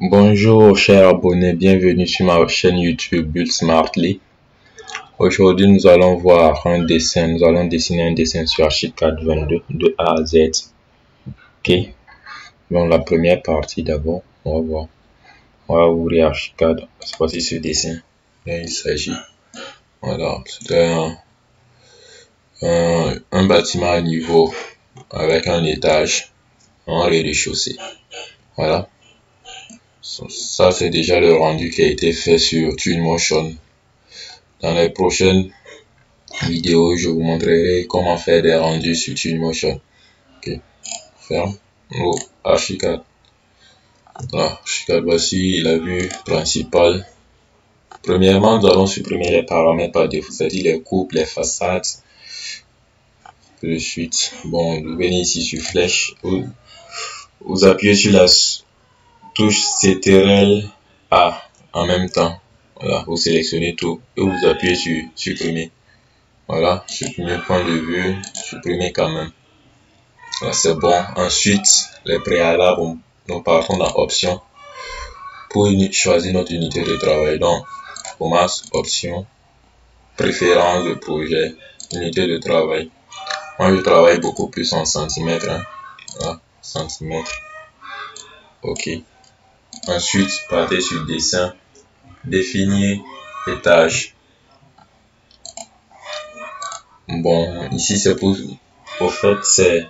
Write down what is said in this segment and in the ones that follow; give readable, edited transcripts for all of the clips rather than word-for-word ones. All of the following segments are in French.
Bonjour chers abonnés, bienvenue sur ma chaîne YouTube Build Smartly. Aujourd'hui nous allons voir un dessin, nous allons dessiner un dessin sur Archicad 22 de A à Z. Ok, donc la première partie d'abord, on va voir. On va ouvrir Archicad, c'est parti ce dessin. Là, il s'agit, voilà, c'est un bâtiment à niveau avec un étage en rez-de-chaussée. Voilà. Ça, c'est déjà le rendu qui a été fait sur Twinmotion. Dans les prochaines vidéos, je vous montrerai comment faire des rendus sur Twinmotion. Ok, ferme. Oh, Archicad. Voilà, Archicad, voici la vue principale. Premièrement, nous allons supprimer les paramètres par défaut, c'est-à-dire les coupes, les façades. De suite, bon, vous venez ici sur flèche, vous appuyez sur la touche CTRL A en même temps. Voilà, vous sélectionnez tout et vous appuyez sur supprimer. Voilà, supprimer point de vue, supprimer quand même. Voilà, c'est bon. Ensuite, les préalables, nous partons dans options pour choisir notre unité de travail. Donc, commence option, préférence de projet, unité de travail. Moi, je travaille beaucoup plus en centimètres. Hein. Voilà, centimètres. Ok. Ensuite, partez sur dessin, définir étage. Bon, ici c'est pour, au fait, c'est,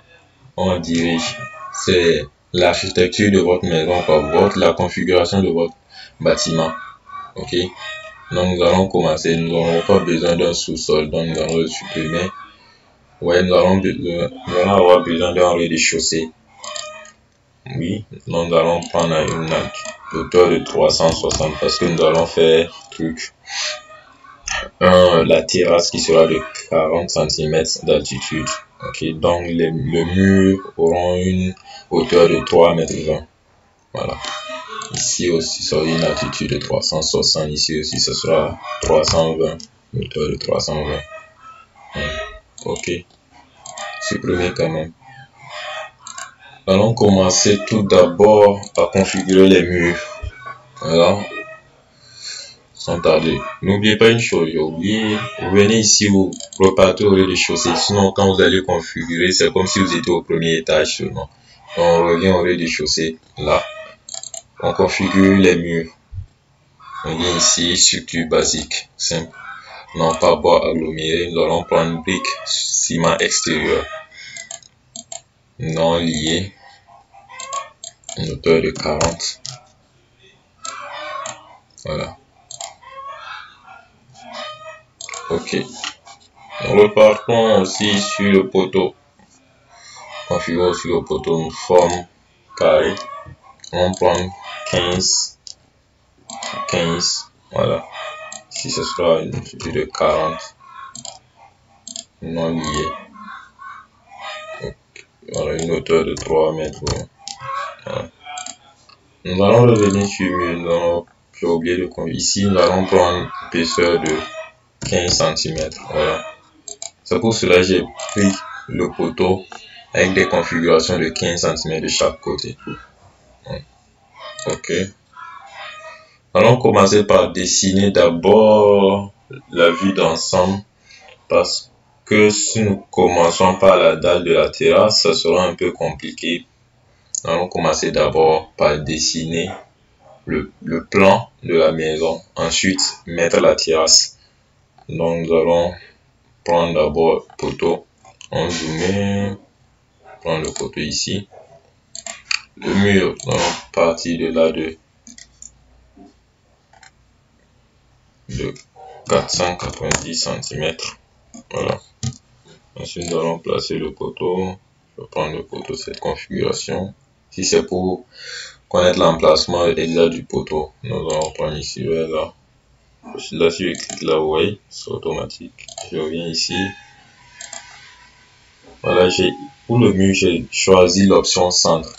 on dirige, c'est l'architecture de votre maison, la configuration de votre bâtiment. Ok. Donc nous allons commencer, nous n'aurons pas besoin d'un sous-sol, donc nous allons le supprimer. Ouais, nous allons avoir besoin d'un rez-de-chaussée. Oui, donc nous allons prendre une hauteur de 360 parce que nous allons faire truc. La terrasse qui sera de 40 cm d'altitude. Ok, donc le mur auront une hauteur de 3,20 m. Voilà. Ici aussi, ça aura une altitude de 360. Ici aussi, ce sera 320. Une hauteur de 320. Ok. Supprimer quand même. Allons commencer tout d'abord à configurer les murs. Voilà. N'oubliez pas une chose, j'ai oublié, vous venez ici, vous repartez au rez-de-chaussée, sinon quand vous allez configurer, c'est comme si vous étiez au premier étage seulement. Donc, on revient au rez-de-chaussée, là, on configure les murs, on vient ici, structure basique, simple, non pas bois aggloméré, nous allons prendre brique, ciment extérieur, non lié, une hauteur de 40, voilà. Ok. Nous repartons aussi sur le poteau. Configure sur le poteau une forme carrée. On prend 15. Voilà. Ici, ce sera une hauteur de 40. Non lié. Voilà, une hauteur de 3 mètres. Voilà. Nous allons revenir sur le j'ai oublié de configurer. Ici, nous allons prendre une épaisseur de 15 cm. Voilà. C'est pour cela que j'ai pris le poteau avec des configurations de 15 cm de chaque côté. Ok. Allons commencer par dessiner d'abord la vue d'ensemble parce que si nous commençons par la dalle de la terrasse, ça sera un peu compliqué. Allons commencer d'abord par dessiner le plan de la maison, ensuite mettre la terrasse. Donc nous allons prendre d'abord le poteau, on zoome, prendre le poteau ici, le mur, donc partir de là de 490 cm. Voilà. Ensuite, nous allons placer le poteau. Je vais prendre le poteau, cette configuration. Si c'est pour connaître l'emplacement exact du poteau, nous allons prendre ici vers là. Là, si je clique là, vous voyez, c'est automatique. Je reviens ici. Voilà, pour le mur, j'ai choisi l'option centre.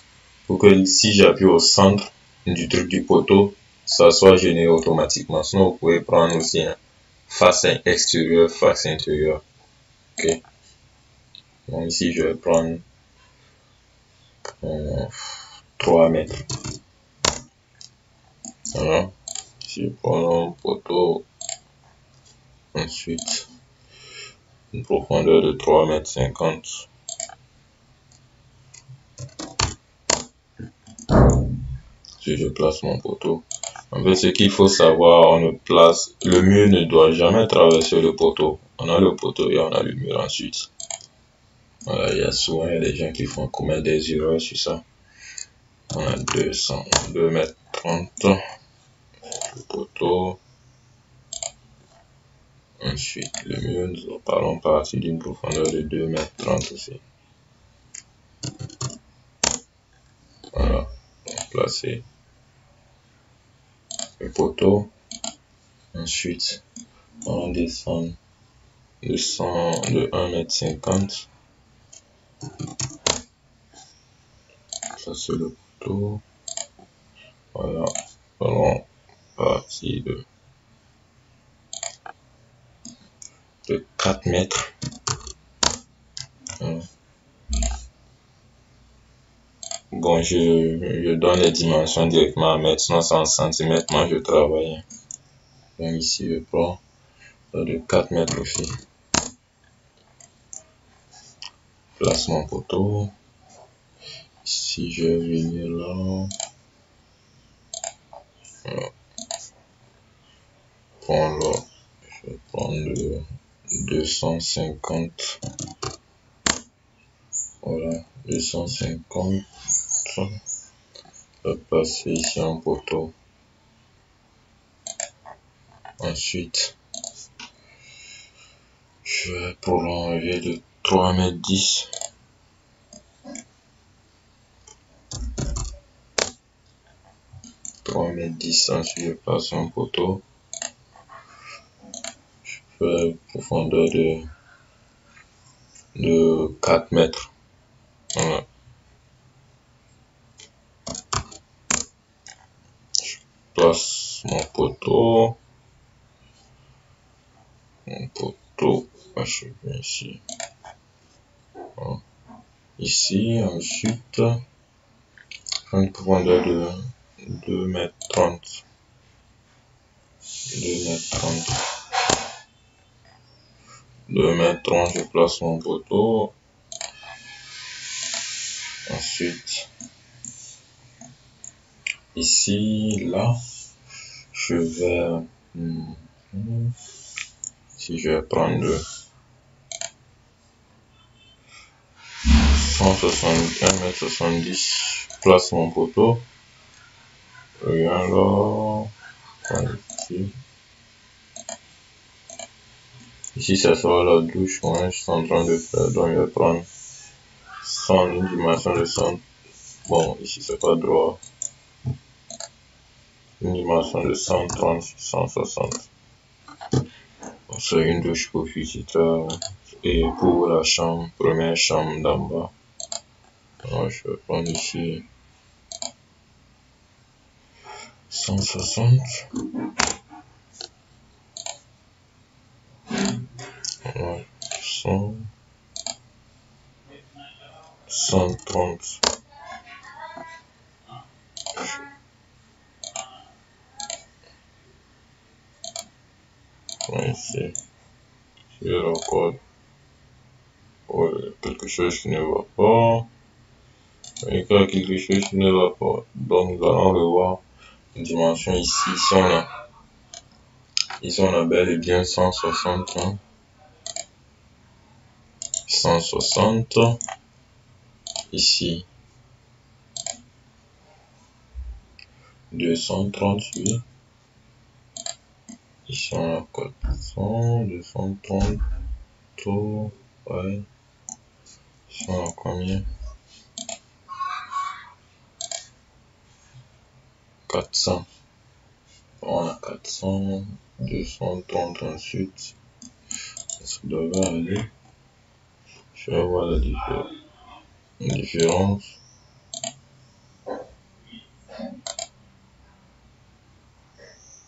Pour que si j'appuie au centre du truc du poteau, ça soit généré automatiquement. Sinon, vous pouvez prendre aussi un face extérieure, face intérieure. Ok. Donc ici, je vais prendre 3 mètres. Voilà. Ici, prenons un poteau. Ensuite, une profondeur de 3,50 m. Si je place mon poteau. En fait, ce qu'il faut savoir, on ne place, le mur ne doit jamais traverser le poteau. On a le poteau et on a le mur ensuite. Voilà, il y a souvent des gens qui font commettre des erreurs sur ça. On a 2,30 m. Le poteau. Ensuite, le mur, nous parlons partir d'une profondeur de 2,30 m aussi. Voilà, placer le poteau. Ensuite, on descend de 1,50 m. Ça c'est le poteau. Voilà, allons partir de 4 mètres. Bon, je donne les dimensions directement à mètres, sinon c'est en centimètres. Moi je travaille. Donc ici je prends de 4 mètres aussi. Place mon poteau. Ici je vais venir là. Voilà. Je vais prendre 250. Voilà, 250. Je vais passer ici un poteau. Ensuite, je vais prolonger de 3,10 m. 3,10 m. Ensuite, je passe un poteau. Je fais une profondeur de 4 mètres. Voilà. Je place mon poteau. Je viens ici. Voilà. Ici, ensuite, une profondeur de 2,30 m. 2,30 m, je place mon poteau. Ensuite, ici, là, je vais, si je vais prendre 1,70 m, je place mon poteau. Et alors, ici, ça sera la douche, moi, je suis en train de faire, donc je vais prendre une dimension de 100. Bon, ici, c'est pas droit. Une dimension de 130 sur 160. C'est une douche pour visiteurs et pour la chambre, première chambre d'en bas. Alors, je vais prendre ici 160. Alors, 130. Ici, je recorde quelque chose qui ne va pas. Et quand quelque chose qui ne va pas, donc nous allons revoir une dimension ici. Ici on a bel et bien 160. 160. Ici 238. Ici on a 400, 230. Ouais. Ici on a combien? 400. On a 400, 230 ensuite. Ça devrait aller. Je vais voir la différence.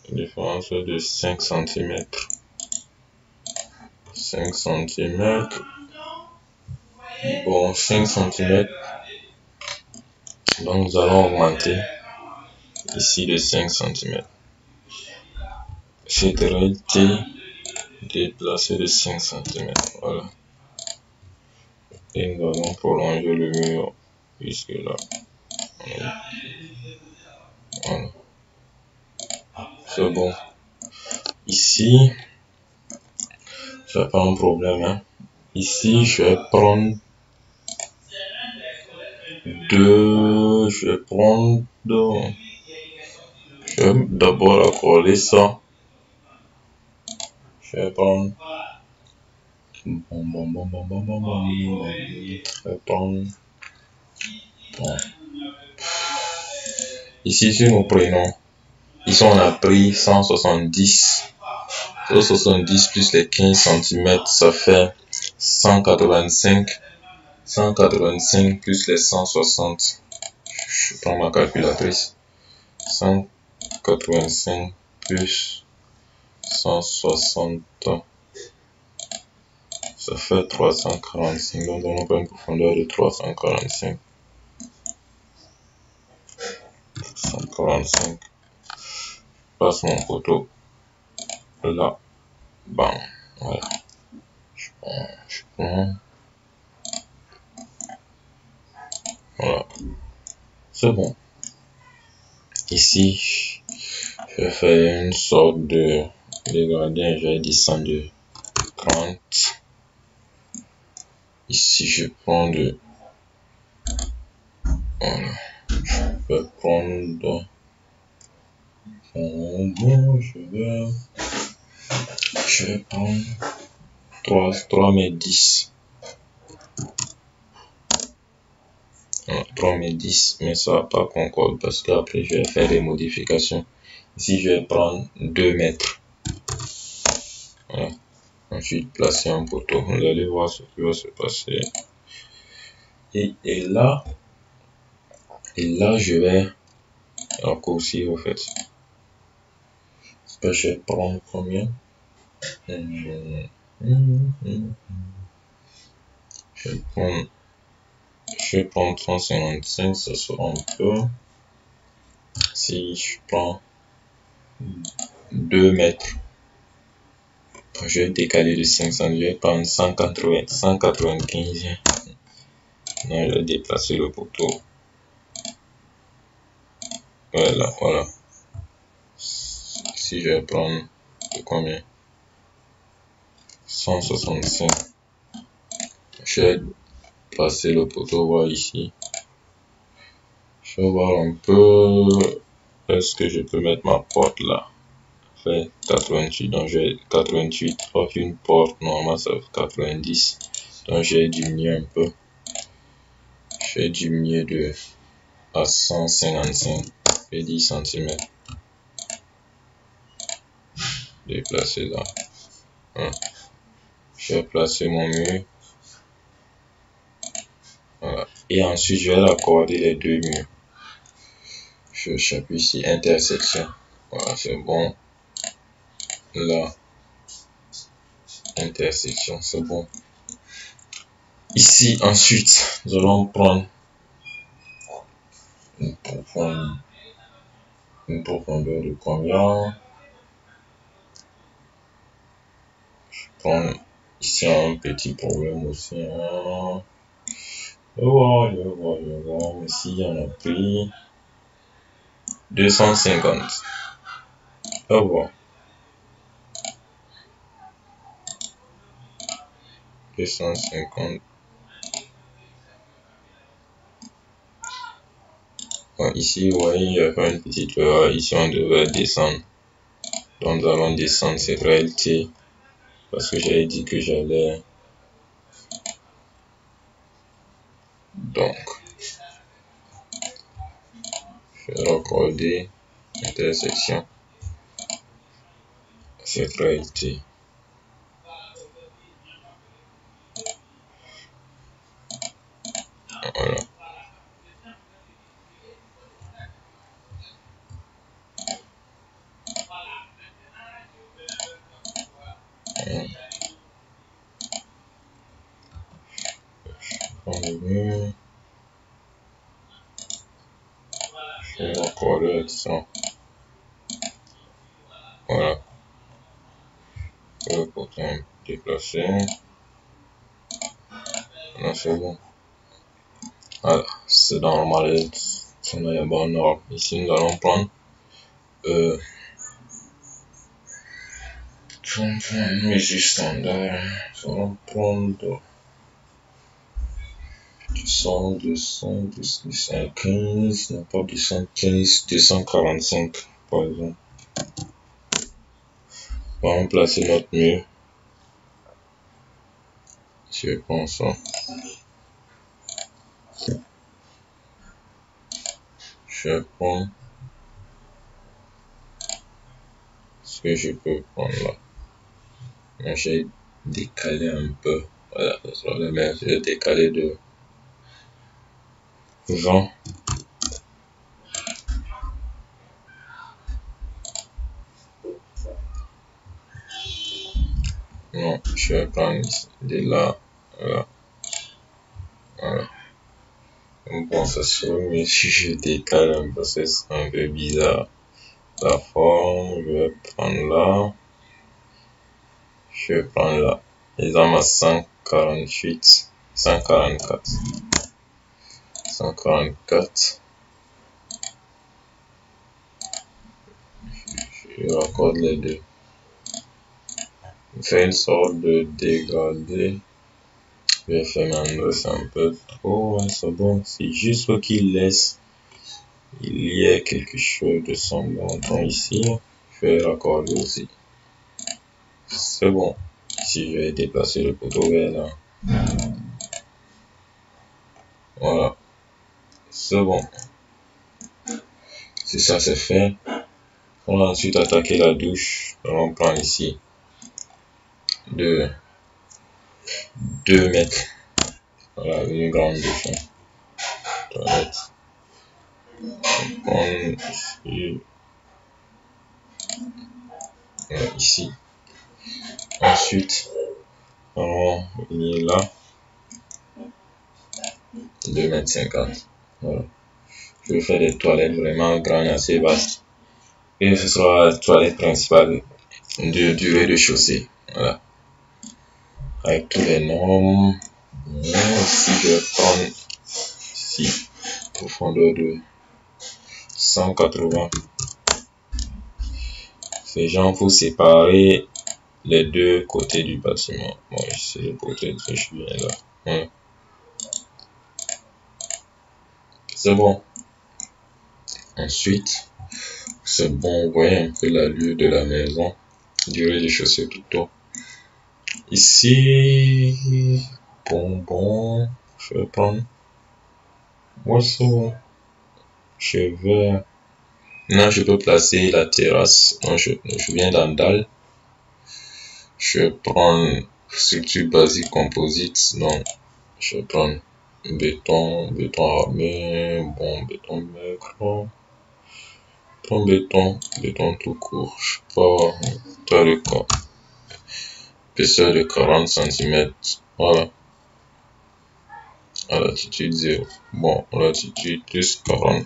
La différence est de 5 cm. 5 cm. Bon, 5 cm. Donc nous allons augmenter. ici de 5 cm. Cette réalité déplacée de 5 cm. Voilà. Et nous allons prolonger le mur jusque là. Voilà. C'est bon. Ici, c'est pas un problème. Hein. Ici, je vais prendre deux. Je vais d'abord accorder ça. Je vais prendre. Je vais prendre. Bon. Ici, si nous prenons. Ici, on a pris 170. 170 plus les 15 cm, ça fait 185. 185 plus les 160. Je prends ma calculatrice. 185 plus 160. Ça fait 345. Donc, on a une profondeur de 345. 345. Je passe mon poteau là. Bam. Voilà. Je prends. Voilà. C'est bon. Ici, je vais faire une sorte de gradient. Je vais descendre de 30. Ici, je prends de. Voilà. Je vais prendre. Je vais prendre 3 mètres 10. 3 mètres 10, mais ça va pas concorde parce qu'après je vais faire des modifications. Ici, je vais prendre 2 mètres. Voilà. Ensuite, placer un poteau. Vous allez voir ce qui va se passer. Et là, je vais raccourcir au fait. Je vais prendre combien? Je vais prendre 155, ça sera un peu. Si je prends 2 mètres, je vais décaler de 500, je vais prendre 195. Non, je vais déplacer le poteau. Voilà. Si je vais prendre de combien? 165. Je vais passer le poteau, voir ici. Je vais voir un peu. Est-ce que je peux mettre ma porte là? Fait 88, donc j'ai 88. Or une porte normale ça fait 90. Donc j'ai diminué un peu. J'ai diminué à 155 et 10 cm. Déplacer là. Je vais placer mon mur. Voilà. Et ensuite, je vais raccorder les deux murs. J'appuie ici, intersection. Voilà, c'est bon. Là, intersection, c'est bon. Ici, ensuite, nous allons prendre une profondeur de combien? Je prends ici un petit problème aussi. Je vois. Ici, on a pris 250. Je vois. 250. Bon, ici, vous voyez, il y a une petite erreur. Ici, on devait descendre. Donc, nous allons descendre cette réalité. Parce que j'avais dit que j'allais. Donc, je vais raccorder intersection. Cette réalité. Voilà. Je prends le mur. Je vais encore le ça. Voilà. Le côté déplacé. Là, c'est bon. Voilà, c'est normal. C'est bon. Ici, nous allons prendre une mesure standard. Nous allons prendre 215, non pas 215, 245 par exemple. On va placer notre mur. Je prends ça. Je prends ce que je peux prendre là. Moi, j'ai décalé un peu. Voilà, sur le même, j'ai décalé de 20. Non, je vais prendre de là. Voilà. Voilà. Bon, ça se trouve, mais si je décale un peu, c'est un peu bizarre. La forme, je vais prendre là. Je vais prendre là. Les armes à 148, 144. 144. Je raccorde les deux. Je fais une sorte de dégradé. Je vais faire maintenant, c'est un peu trop. Ouais, c'est bon. C'est juste pour qu'il laisse. Il y a quelque chose de semblant ici. Je vais raccorder aussi. C'est bon. Ici, je vais déplacer le poteau vers là. Voilà. C'est bon. Si ça c'est fait, on va ensuite attaquer la douche. On prend ici 2 mètres. Voilà, une grande douche. Toilette. On ici. Ici. Ensuite, on est là. 2 mètres 50. Voilà. Je vais faire des toilettes vraiment grandes, assez vastes. Et ce sera la toilette principale du rez-de-chaussée. Voilà. Avec tous les normes. Ici, je vais prendre ici, profondeur de 180. Ces gens pour séparer les deux côtés du bâtiment. Bon, c'est le côté que je viens là. Voilà. C'est bon. Ensuite, c'est bon, vous voyez un peu l'allure de la maison, du rez-de-chaussée plutôt. Ici, bon, je vais prendre. Moi, c'est bon. Je vais. Là, je peux placer la terrasse. Donc, je viens dans dalle. Je vais prendre structure basique composite. Donc, je vais prendre béton armé, bon, béton maigre. Béton tout court. Je sais pas, taille de quoi. Épaisseur de 40 cm. Voilà. À latitude 0. Bon, latitude plus 40.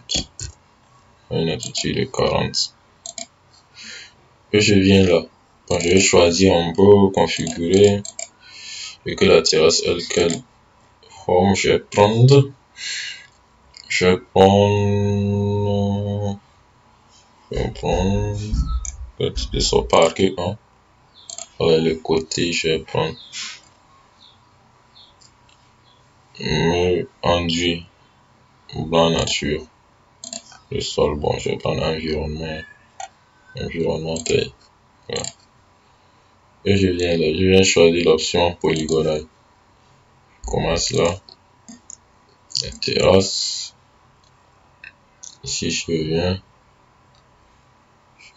Une latitude de 40. Et je viens là. Quand je vais choisir, on peut configurer. Et que la terrasse, quelle forme je vais prendre. Je vais prendre de son parquet. Hein. Voilà le côté, je vais prendre enduit blanc nature. Le sol, bon, je vais prendre environnement taille. Voilà. Et je viens là, je viens choisir l'option polygonale. Je commence là. La terrasse. Ici, je viens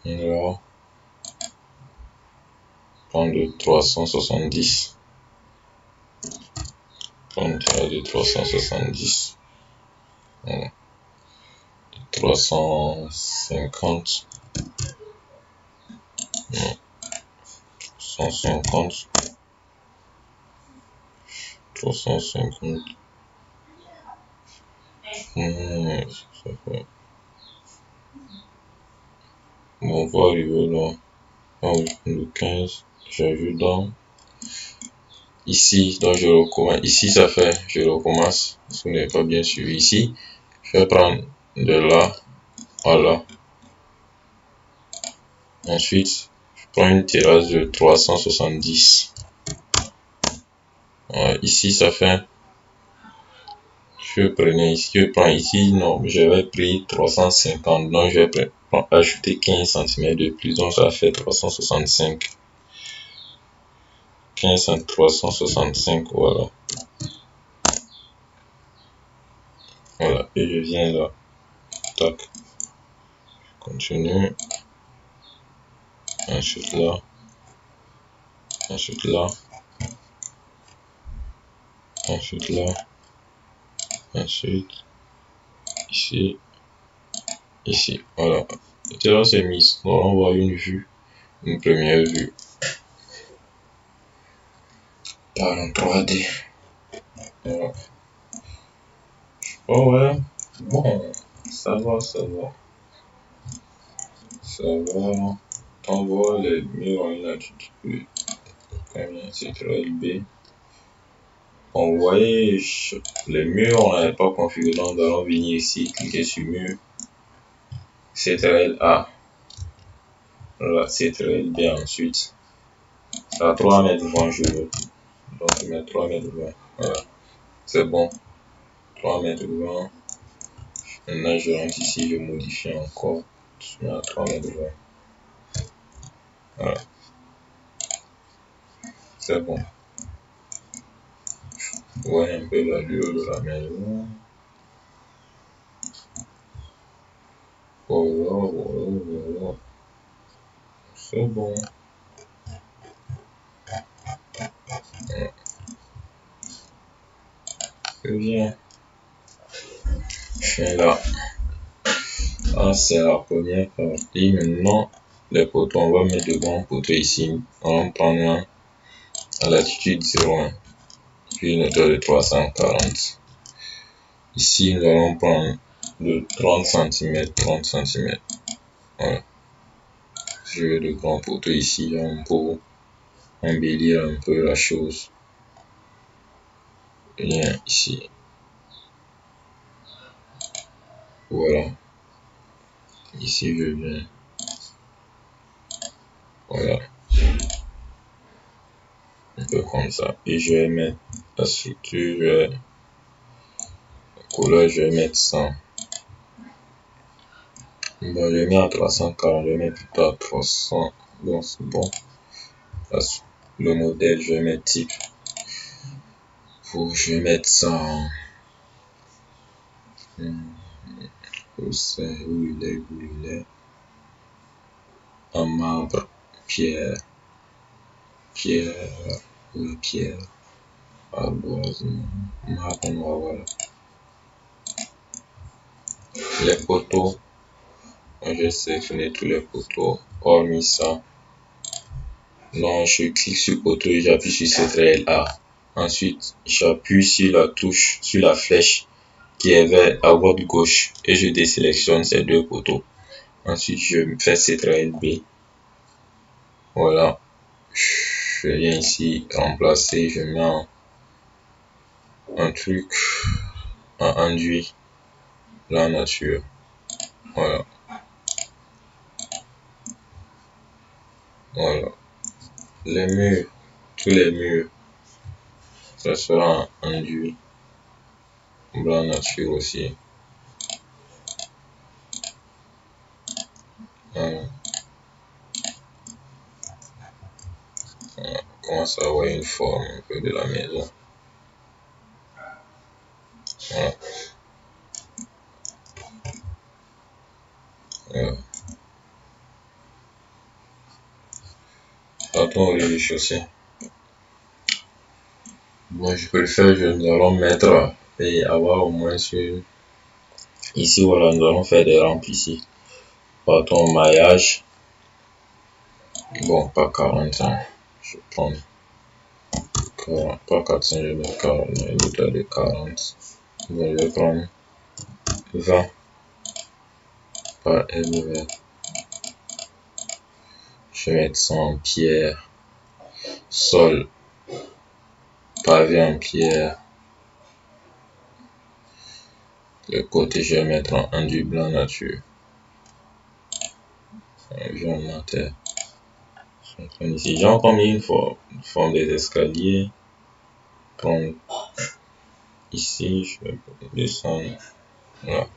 là. Prendre de 370. Prendre de 370. Voilà. 350. Non. 150. 350. Ça fait on va arriver là. Le 15, j'ajoute dans ici, donc je recommence. Ici, ça fait, je recommence. Si vous n'avez pas bien suivi ici, je vais prendre de là à là. Ensuite, je prends une terrasse de 370. Ici, ça fait, je prends ici, non, j'avais pris 350, donc je vais ajouter 15 cm de plus, donc ça fait 365. 15 à 365, voilà. Voilà, et je viens là. Tac. Je continue. Ensuite là. Ensuite là. Ensuite là. Ensuite. Ici. Ici. Voilà. La terrasse est mise. Donc on voit une vue. Une première vue. Par en 3D. Voilà. Oh ouais. Bon. Ça va, ça va. Ça va. On voit les murs en une attitude. C'est très B. On voyait les murs, on n'avait pas configuré, donc nous allons venir ici, cliquer sur mur, CTRL A, voilà, CTRL B ensuite, c'est à 3 mètres 20, je veux, donc je mets 3 mètres 20, voilà, c'est bon, 3 mètres 20, maintenant je rentre ici, je modifie encore, je mets à 3 mètres 20, voilà, c'est bon, voyez un peu l'allure de la maison. Voilà, voilà, voilà. C'est bon. C'est bien. Je suis là. Ah, c'est la première partie. Maintenant, les poteaux, on va mettre de grands poteaux ici. On va prendre un à latitude 0,1. Puis une hauteur de 340. Ici, nous allons prendre de 30 cm, 30 cm. Voilà. Je veux de grands poteaux ici pour embellir un peu la chose. Bien ici. Voilà. Ici, je viens. Voilà. Un peu comme ça. Et je vais mettre la structure. Collage, je vais mettre 100. Bon, je mets à 340, je mets plutôt à 300. Bon, c'est bon. Le modèle, je vais mettre type. Je vais mettre ça en. Où il est. En marbre, pierre, ardoise, marbre noir, voilà. Les poteaux, je vais sélectionner tous les poteaux, hormis ça. Non, je clique sur poteau et j'appuie sur CTRL A. Ensuite, j'appuie sur la touche, sur la flèche qui est vers à votre gauche et je désélectionne ces deux poteaux. Ensuite, je fais CTRL B. Voilà. Je viens ici remplacer, je mets un truc en enduit, la nature. Voilà. Voilà. Les murs, tous les murs, ça sera enduit. Blanc nature aussi. Voilà. Voilà. On commence à avoir une forme un peu de la maison. Voilà. Voilà. Partons au rez-de-chaussée. Bon, je préfère, nous allons mettre et avoir au moins sur. Ici, voilà, nous allons faire des rampes ici. Partons au maillage. Bon, pas 40 ans. Je prends pas 400, je vais 40, une hauteur de 40. Bon, je vais prendre 20 par LV. Je vais mettre ça en pierre. Sol, pavé en pierre. Le côté, je vais mettre en enduit blanc nature. Environnementaire. Ici, j'ai encore mis une forme des escaliers. Prendre ici, je vais descendre. Voilà.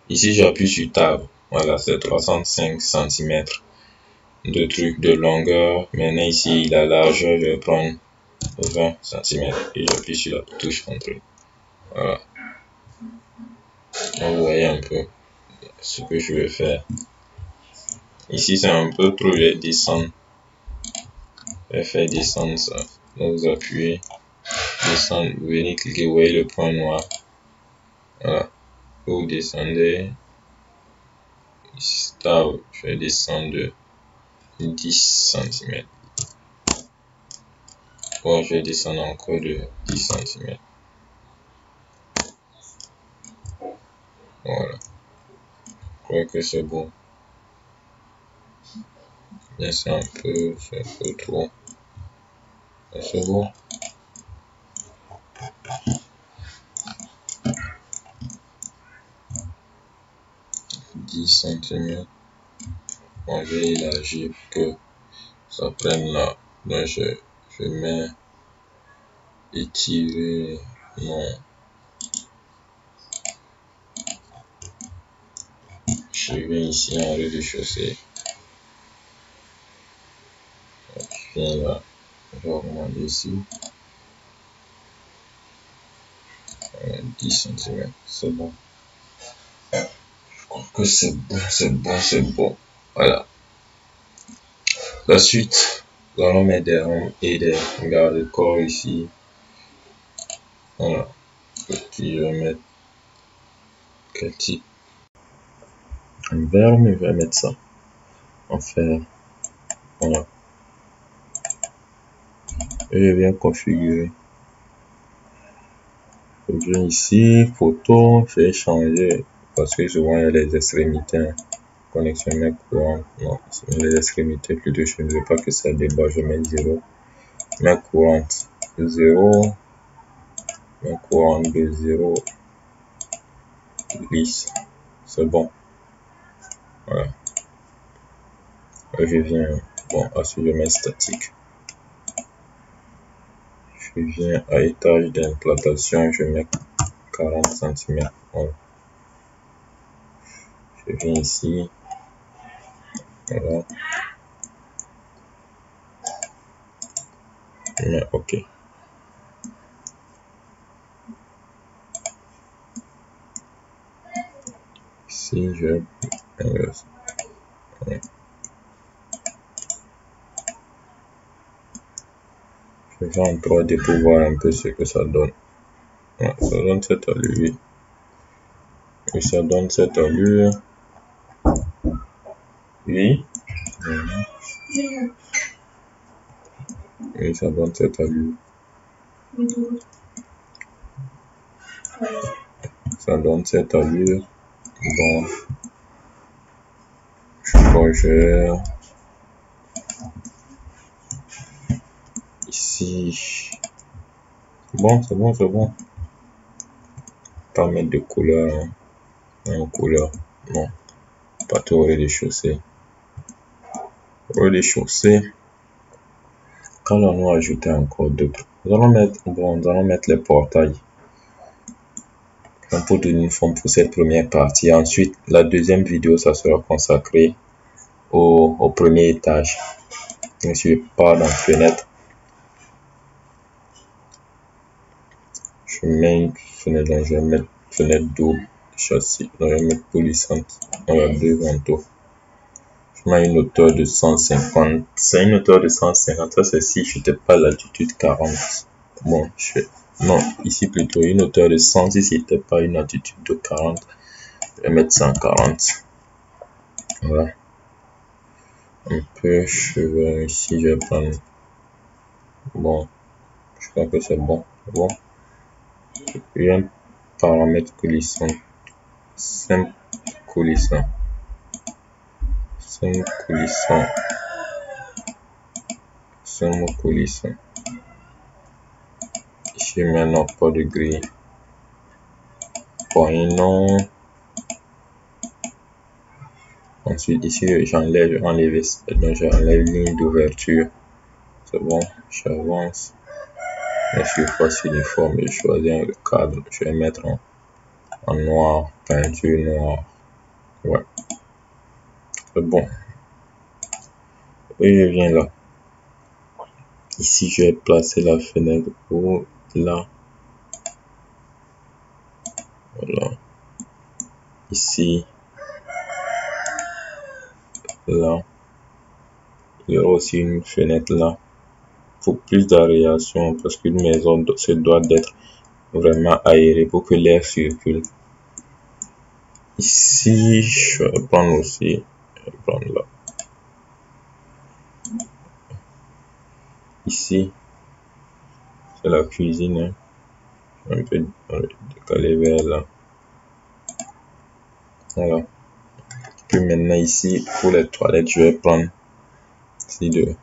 Ici, j'appuie sur table. Voilà, c'est 65 cm de truc de longueur. Maintenant, ici, la largeur, je vais prendre 20 cm et j'appuie sur la touche contrôle. Voilà. Vous voyez un peu ce que je vais faire. Ici, c'est un peu trop, je vais descendre. Je vais faire descendre ça. Donc, vous appuyez, descendre, vous venez cliquer, vous voyez le point noir. Voilà. Vous descendez. Stable, je vais descendre de 10 cm. Bon, je vais descendre encore de 10 cm. Voilà. Je crois que c'est bon. Mais c'est un peu trop. C'est bon. 10 cm. Bon, je vais élargir pour que ça prenne là. Donc, je mets étirer. Non. Je viens ici en rez-de-chaussée. Je viens là. Je vais augmenter ici. 10 cm. C'est bon. Je crois que c'est bon, c'est bon, c'est bon. Voilà. La suite, nous allons mettre des rampes et des garde-corps ici. Voilà. Petit, je vais mettre quel type? En vert, mais je vais mettre ça en fer. Voilà. Et je viens configurer. Je viens ici, photo, je vais changer parce que souvent il y a les extrémités. Connexion net courant. Non, les extrémités plutôt. Je ne veux pas que ça débat. Je mets 0. Main courante 0. Main courante de 0. Lisse. C'est bon. Voilà. Je viens. Bon, ensuite je mets statique. Je viens à étage d'implantation. Je mets 40 cm. Voilà. Je viens ici. Voilà. Je mets OK. Ici, je inverse. Voilà. Je vais en 3D pour voir un peu ce que ça donne. Voilà, ça donne cette allure. Et ça donne cette allure. Oui. Et ça donne cette allure. Ça donne cette allure. Bon. Je congère. Ici. Bon, c'est bon, c'est bon. Pas mettre de couleur. En couleur. Non. Pas tout au rez-de-chaussée. Au rez-de-chaussée. Quand on va ajouter encore d'autres. Nous allons mettre les portails. Pour donner une forme pour cette première partie. Ensuite, la deuxième vidéo, ça sera consacré au premier étage. Donc, je pars dans fenêtre. Je mets une fenêtre, donc je vais mettre fenêtre double châssis. Donc, je vais mettre polissante. Voilà, deux vantaux. Je mets une hauteur de 150. C'est une hauteur de 150. Ça, c'est si je n'étais pas l'altitude 40. Bon, non, ici plutôt une hauteur de 100. Si c'était pas une altitude de 40, je vais mettre 140. Voilà. Un peu cheveux ici, je vais prendre. Bon, je crois que c'est bon. Bon. Et un paramètre coulissant. Simple coulissant. Simple coulissant. thermocoulisse. Ici maintenant pas de grille. Point non. Ensuite ici j'enlève, donc j'enlève ligne d'ouverture. C'est bon, j'avance. La surface uniforme, je choisis le cadre, je vais mettre en noir, peinture noire. Ouais, c'est bon. Et je viens là. Ici, je vais placer la fenêtre pour là. Voilà. Ici. Là. Il y aura aussi une fenêtre là. Pour plus d'aération, parce qu'une maison se doit d'être vraiment aérée pour que l'air circule. Ici, je vais prendre aussi. Je vais prendre là. Ici, c'est la cuisine. Hein. Je vais un peu décaler vers là. Voilà. Puis maintenant ici, pour les toilettes, je vais prendre ici de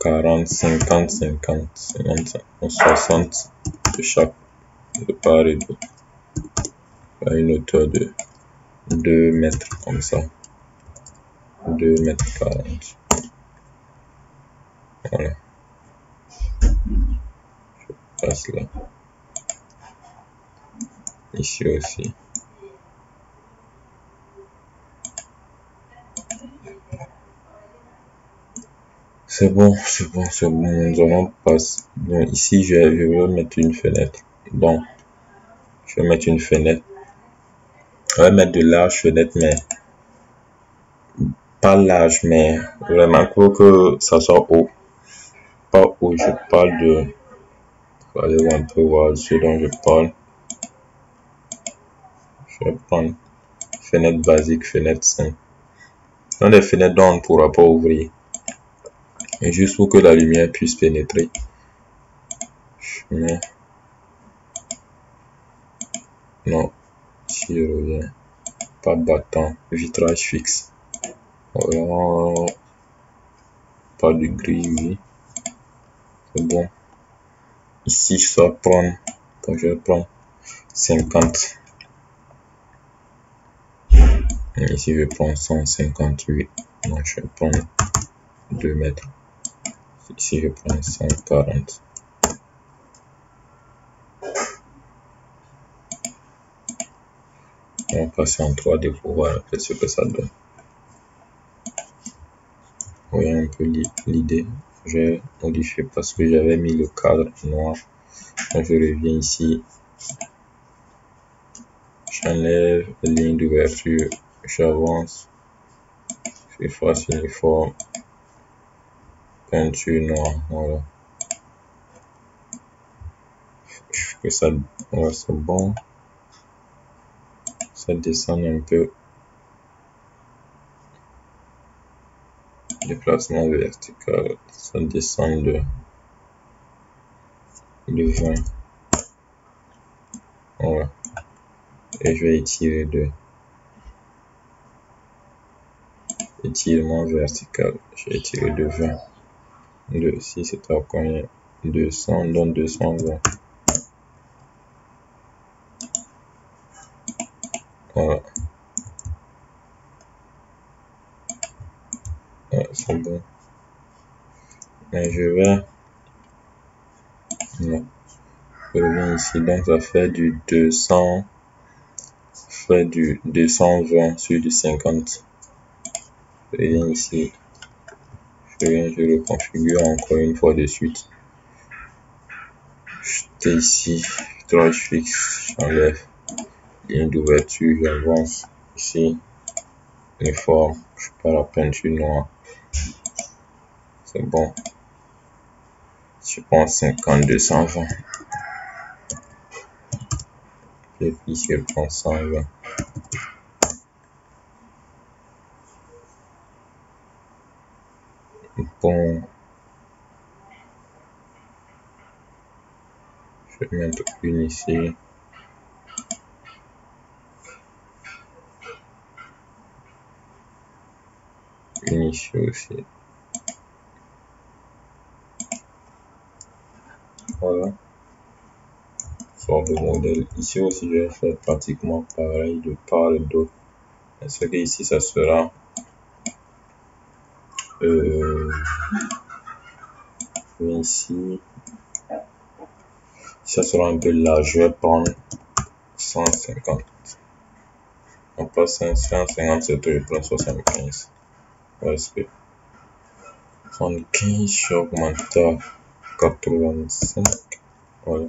40, 50, 50, 55, 60 de chaque, de part et d'autre. À une hauteur de 2 mètres comme ça. 2 mètres 40. Voilà. Je passe là. Ici aussi. C'est bon, c'est bon, c'est bon. Nous allons passer. Donc ici, je vais mettre une fenêtre. Donc, je vais mettre une fenêtre. Je vais mettre de larges fenêtres, mais pas large, mais vraiment pour que ça soit haut. Pas haut, je parle de. Allez, on peut voir ce dont je parle. Je vais prendre fenêtre basique, fenêtre simple. Dans des fenêtres dont on ne pourra pas ouvrir. Et juste pour que la lumière puisse pénétrer. Je mets. Non, si je reviens. Pas battant, vitrage fixe. Vraiment pas de grille, oui. C'est bon. Ici, je dois prendre. Quand je vais prendre 50. Et ici, je prends 158. Donc, je vais prendre 2 mètres. Ici, je prends 140. On va passer en 3D pour voir ce que ça donne. Vous voyez un peu l'idée. Je vais modifier parce que j'avais mis le cadre noir. Donc, je reviens ici. J'enlève la ligne d'ouverture. J'avance. Surface uniforme. Peinture noire. Voilà. Je fais ça. Ouais, c'est bon. Ça descend un peu. Déplacement vertical. Ça descend de 20. Voilà. Et je vais étirer de étirement vertical. Je vais étirer de 20. De, si c'est à combien 200, donc 220. Voilà. Ouais, c'est bon. Mais je vais. Non. Je reviens ici. Donc ça fait du 200. Fait du 220 sur du 50. Je reviens ici. Je le configure encore une fois de suite. J'étais ici. Vitrage fixe. J'enlève. Ligne d'ouverture. J'avance. Ici. Uniforme. Je prends la peinture noire. C'est bon. Je prends 50, 220. Et puis je prends 120. Bon. Je vais mettre une ici. Une ici aussi. Voilà. Sort de modèle. Ici aussi, je vais faire pratiquement pareil de part et d'autre. Ce que ici, ça sera ici, ça sera un peu large. Je vais prendre 150. On passe 150, c'est tout, je prends 75. Parce que 75, je augmente à 85. Voilà.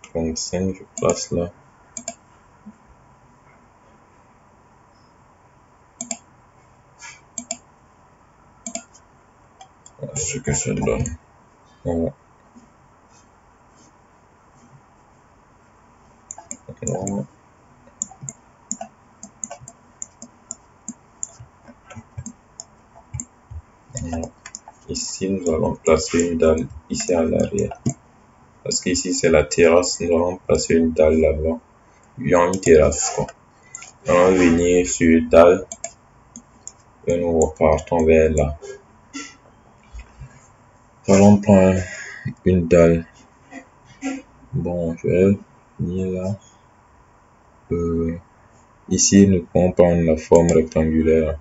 85, je place là. Voilà ce que ça donne. Voilà. Voilà. Ici, nous allons placer une dalle ici à l'arrière. Parce qu'ici, c'est la terrasse. Nous allons placer une dalle là-bas. Il y a une terrasse, quoi. On va venir sur dalle. Et nous repartons vers là. Nous allons prendre une dalle. Bon, je vais venir là. Ici, nous pouvons prendre la forme rectangulaire.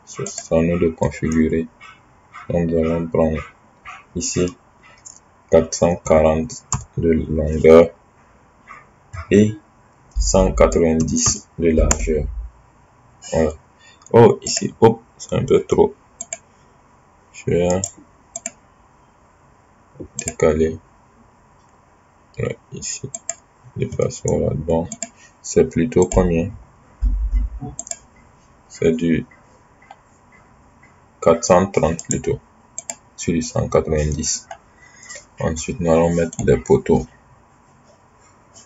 C'est à nous de configurer. Donc, nous allons prendre ici 440 de longueur et 190 de largeur. Voilà. Oh, ici, hop, c'est un peu trop. Je vais décaler. Voilà, ici. Déplaçons là-dedans. C'est plutôt combien? C'est du 430 plutôt. Sur du 190. Ensuite, nous allons mettre des poteaux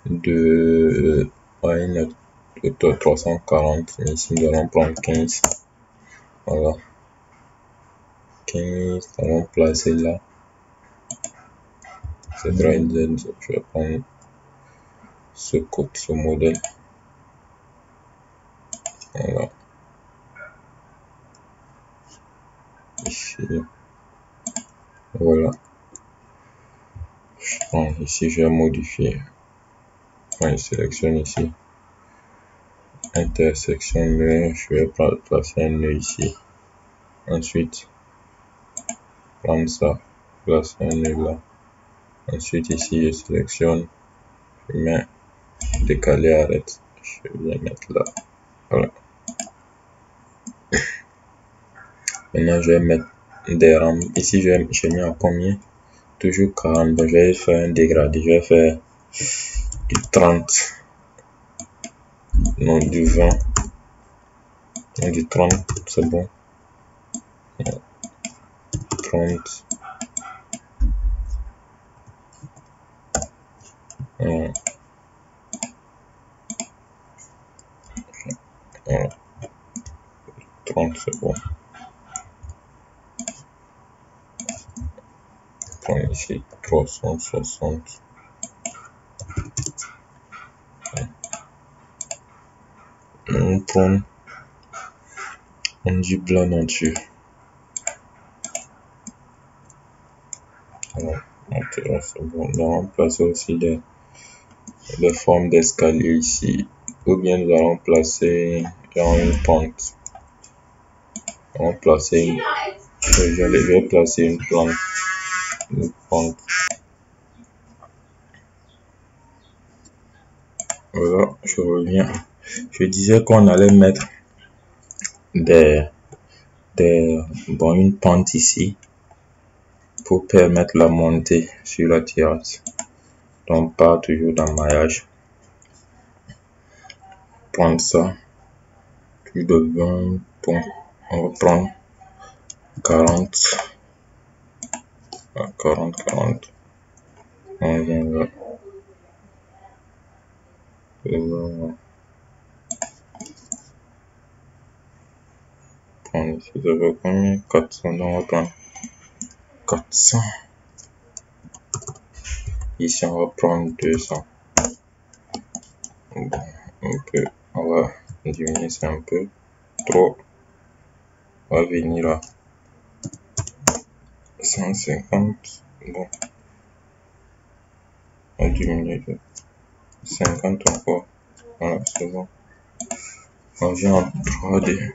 de 340. Ici, nous allons prendre 15. Voilà. 15, nous allons placer là. C'est très Z. Je vais prendre ce code, ce modèle. Voilà. Ici. Voilà. Je prends ici, je vais modifier. Je sélectionne ici. Intersection nœud, je vais placer un nœud ici. Ensuite, prendre ça, placer un nœud là. Ensuite, ici, je sélectionne, je mets décaler, arrête. Je viens mettre là. Voilà. Maintenant, je vais mettre des rames. Ici, je mets à combien? Toujours 40. Donc, je vais faire un dégradé. Je vais faire du 30. Non, du 20. Non, du 30. C'est bon. 30. Voilà. 30, c'est bon. Prends ici 360. On prend du blanc nature. Voilà. C'est bon. Nous allons placer aussi des formes d'escalier ici. Ou bien nous allons placer dans une pente. On va placer je vais placer une pente. Voilà, je reviens. Je disais qu'on allait mettre une pente ici pour permettre la montée sur la terrasse. Donc, pas toujours d'emmaillage. Prendre ça, plus de 20 points. On va prendre 40. 40. On vient là. Prendre ici, ça veut combien? 400. On va prendre 400. Ici, on va prendre 200. Bon, on va diminuer ça un peu. Trop. On va venir là. 150. Bon, On va diminuer de 50 encore. Voilà, c'est bon. On vient en 3D.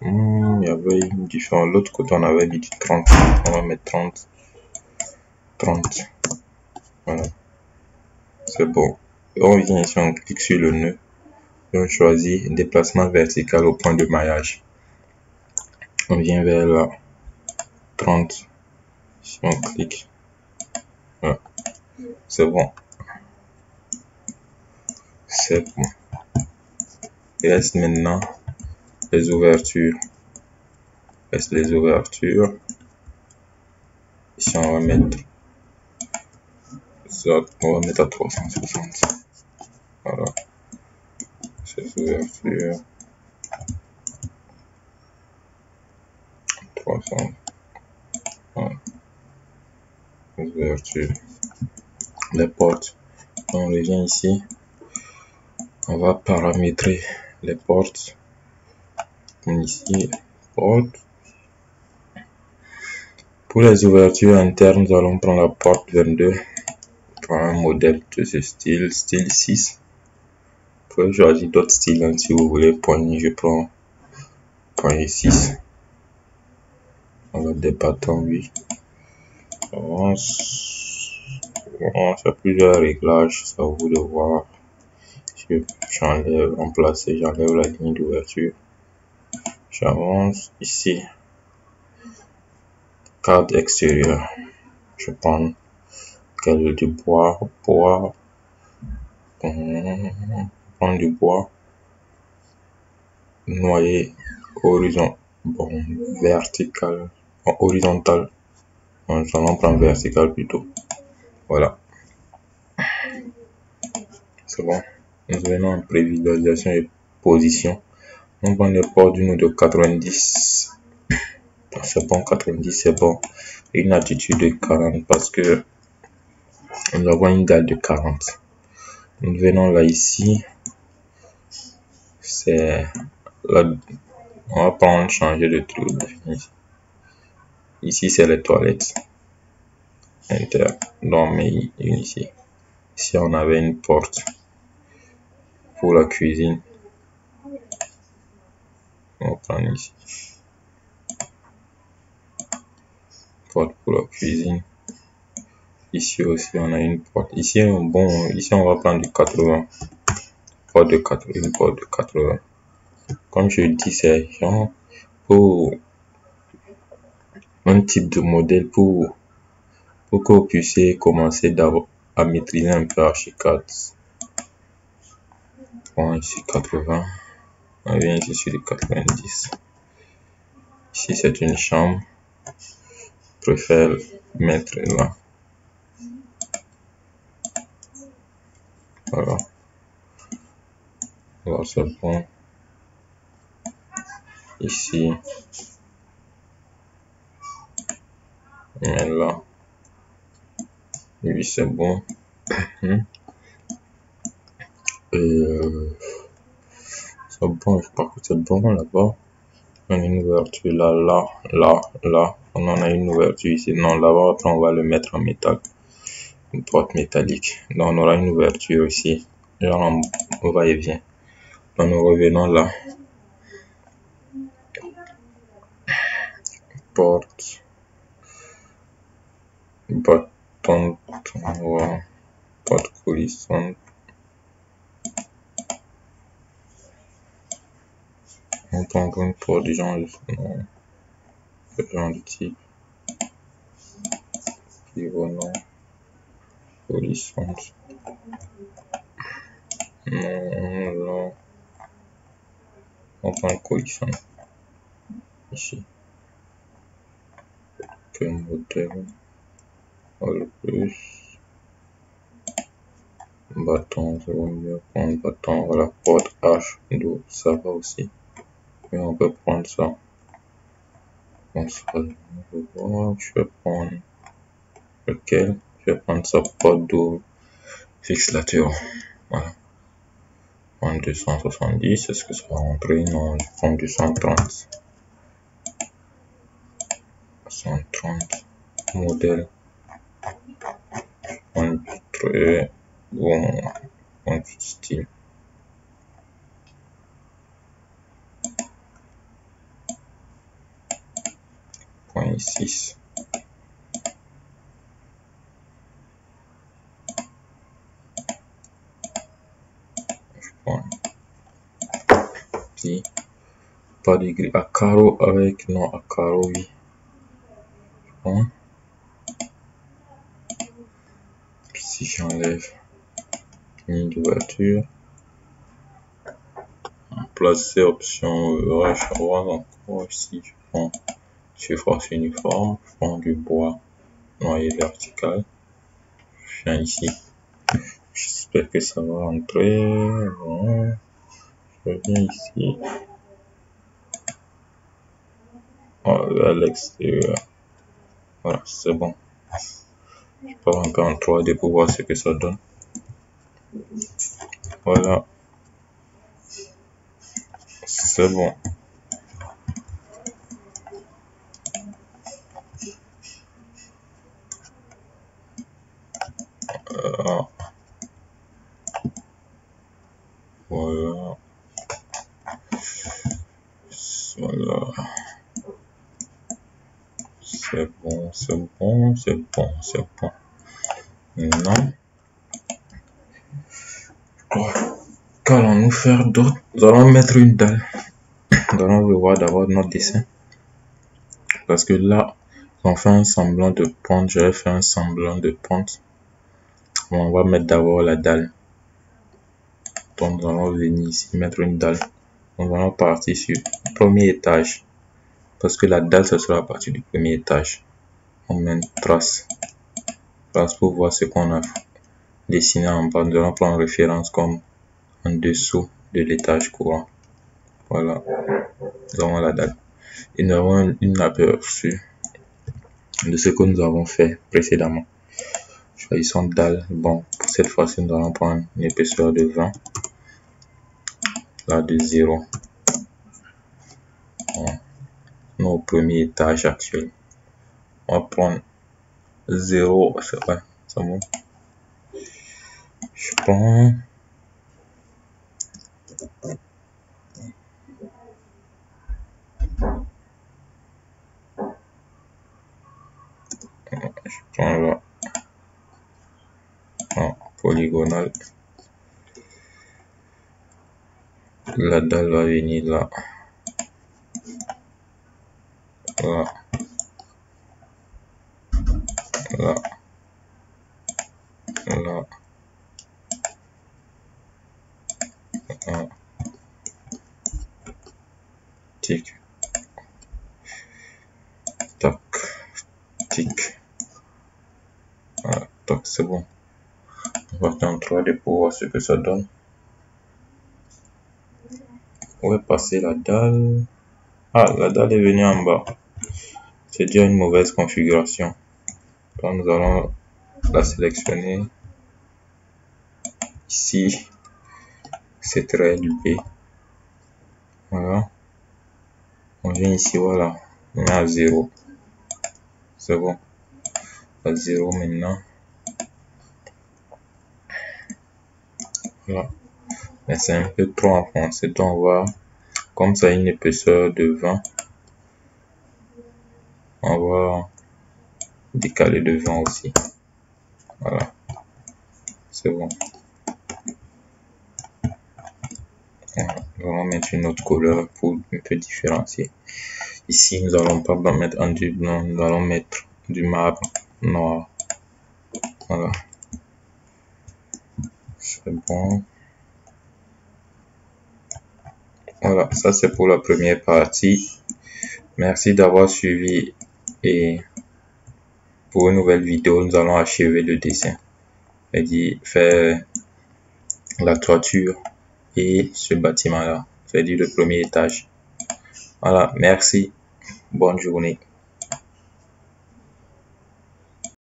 Il y avait une différence. L'autre côté, on avait mis 30. On va mettre 30. 30. Voilà. C'est bon. Et on vient ici, on clique sur le nœud. Et on choisit déplacement vertical au point de maillage. On vient vers là. 30. Si on clique. Voilà. C'est bon. C'est bon. Il reste maintenant les ouvertures. Reste les ouvertures. Ici, on va mettre ça, on va mettre à 360. Voilà. Ces ouvertures. 300. Voilà. Les ouvertures. Les portes. On revient ici. On va paramétrer les portes. Comme ici, porte. Pour les ouvertures internes, nous allons prendre la porte 22. Prendre un modèle de ce style, style 6. Vous pouvez choisir d'autres styles hein, si vous voulez. Poignée, je prends poignée 6. On va des bâtons, oui. On fait plusieurs réglages, c'est à vous de voir. J'enlève, remplacer, j'enlève la ligne d'ouverture. J'avance ici. Cadre extérieur. Je prends cadre du bois. On prend du bois. Noyer horizon. Bon, vertical. Bon, horizontal. Nous allons prendre vertical plutôt. Voilà. C'est bon. Nous venons en prévisualisation et position. On prend les ports d'une de 90. C'est bon, 90 c'est bon. Une attitude de 40 parce que nous avons une dalle de 40. Nous venons là ici. C'est là. On va prendre changer de truc. Ici c'est les toilettes. Inter. Donc mais ici. Si on avait une porte pour la cuisine. On va prendre ici. Porte pour la cuisine. Ici aussi on a une porte. Ici bon, ici on va prendre du 80. Porte de 80, une porte de 80. Comme je dis, c'est genre pour un type de modèle pour que vous puissiez commencer à maîtriser un peu Archicad. Bon, ici 80. On vient ici sur les 90. Ici c'est une chambre. Je préfère mettre là. Voilà. Là c'est bon. Ici. Et là. Oui, c'est bon. C'est bon, je crois que c'est bon là-bas. On a une ouverture là. On en a une ouverture ici. Non, là-bas, après on va le mettre en métal. Une porte métallique. Donc on aura une ouverture ici. Là, on va et vient. Donc nous revenons là. Porte. Bâton. Porte coulissante. On prend une porte du genre de type. Pivot non. Coulissante. Non, là. On prend une coulissante. Ici. Quel modèle? Le plus. Bâton, c'est mieux prendre bâton. Voilà, porte H. Donc ça va aussi. Et on peut prendre ça. Bon, ça, je vais prendre lequel? Je vais prendre ça porte double fixateur. Voilà. En 270, est-ce que ça va rentrer? Non, je prends 230. 130 modèle. très bon style. Point 6. Pas de gris à carreau avec non à carreau, oui. Bon. Si j'enlève ligne d'ouverture, placer option je vois encore ici. Je prends surface uniforme, je prends du bois noyé vertical. Je viens ici. J'espère que ça va entrer. Bon. Je viens ici. À l'extérieur. Voilà, c'est bon. Je pars encore en 3D pour voir ce que ça donne. Voilà. C'est bon. Voilà. Voilà. C'est bon, c'est bon, c'est bon, c'est bon. Maintenant, qu'allons-nous faire d'autre? Nous allons mettre une dalle. Nous allons revoir d'abord notre dessin. Parce que là, on fait un semblant de pente. J'avais fait un semblant de pente. On va mettre d'abord la dalle. Donc, nous allons venir ici, mettre une dalle. Nous allons partir sur le premier étage. Parce que la dalle, ce sera à partir du premier étage. On met une trace. Trace pour voir ce qu'on a dessiné en bas. Nous allons prendre référence comme en dessous de l'étage courant. Voilà. Nous avons la dalle. Et nous avons une aperçu de ce que nous avons fait précédemment. Choisissons dalle. Bon, pour cette fois-ci, nous allons prendre une épaisseur de 20. Là, de 0. Bon. Nous au premier étage actuel. On va prendre 0. C'est vrai, c'est bon. Je prends. Je prends là. En polygonal. La dalle va venir là. Là. Là. Là. Là. Tic. Tac. Tic. Voilà. Tac, c'est bon. On va faire en 3D pour voir ce que ça donne. On va passer la dalle. Ah, la dalle est venue en bas. C'est déjà une mauvaise configuration. Donc nous allons la sélectionner. Ici, c'est très élevé. Voilà. On vient ici, voilà. On met à 0. C'est bon. À 0 maintenant. Voilà. Mais c'est un peu trop enfoncé. Donc on va, comme ça a une épaisseur de 20, on va décaler de 20 aussi. Voilà. C'est bon. Voilà. Nous allons mettre une autre couleur pour un peu différencier. Ici, nous allons pas mettre un du blanc, nous allons mettre du marbre noir. Voilà. C'est bon. Voilà, ça c'est pour la première partie. Merci d'avoir suivi et pour une nouvelle vidéo, nous allons achever le dessin. C'est-à-dire faire la toiture et ce bâtiment-là, c'est-à-dire le premier étage. Voilà, merci. Bonne journée.